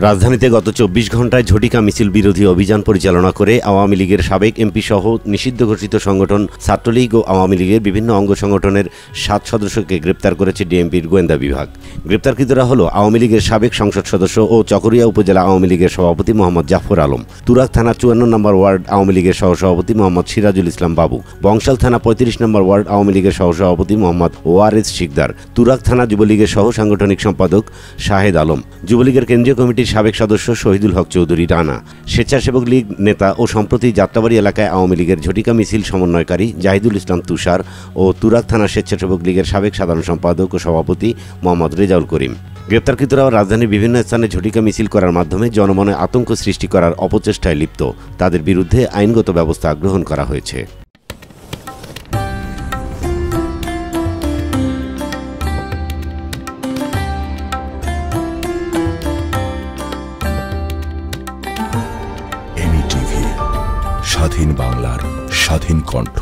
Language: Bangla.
রাজধানীতে গত ২৪ ঘণ্টায় ঝটিকা মিছিল বিরোধী অভিযান পরিচালনা করে আওয়ামী লীগের সাবেক এমপি সহ নিষিদ্ধ ঘোষিত সংগঠন ছাত্রলীগ ও আওয়ামী লীগের বিভিন্ন অঙ্গ সংগঠনের ৭ সদস্যকে গ্রেপ্তার করেছে ডিএমপির গোয়েন্দা বিভাগ। গ্রেপ্তারকৃতরা হল আওয়ামী লীগের সাবেক সংসদ সদস্য ও চকরিয়া উপজেলা আওয়ামী লীগের সভাপতি মোহাম্মদ জাফর আলম, তুরাগ থানা ৫৪ নম্বর ওয়ার্ড আওয়ামী লীগের সহসভাপতি মোহাম্মদ সিরাজুল ইসলাম বাবু, বংশাল থানা ৩৫ নম্বর ওয়ার্ড আওয়ামী লীগের সহসভাপতি মোহাম্মদ ওয়ারেস শিকদার, তুরাগ থানা যুবলীগের সহ সাংগঠনিক সম্পাদক শাহেদ আলম, যুবলীগের কেন্দ্রীয় কমিটির সাবেক সদস্য শহীদুল হক চৌধুরী রানা, স্বেচ্ছাসেবক লীগ নেতা ও সম্প্রতি যাত্রাবাড়ি এলাকায় আওয়ামী লীগের ঝটিকা মিছিল সমন্বয়কারী জাহিদুল ইসলাম তুষার ও তুরাগ থানা স্বেচ্ছাসেবক লীগের সাবেক সাধারণ সম্পাদক ও সভাপতি মোহাম্মদ রেজাউল করিম। গ্রেপ্তারকৃতরা রাজধানীর বিভিন্ন স্থানে ঝটিকা মিছিল করার মাধ্যমে জনমনে আতঙ্ক সৃষ্টি করার অপচেষ্টায় লিপ্ত। তাদের বিরুদ্ধে আইনগত ব্যবস্থা গ্রহণ করা হয়েছে। স্বাধীন বাংলার স্বাধীন কণ্ঠ।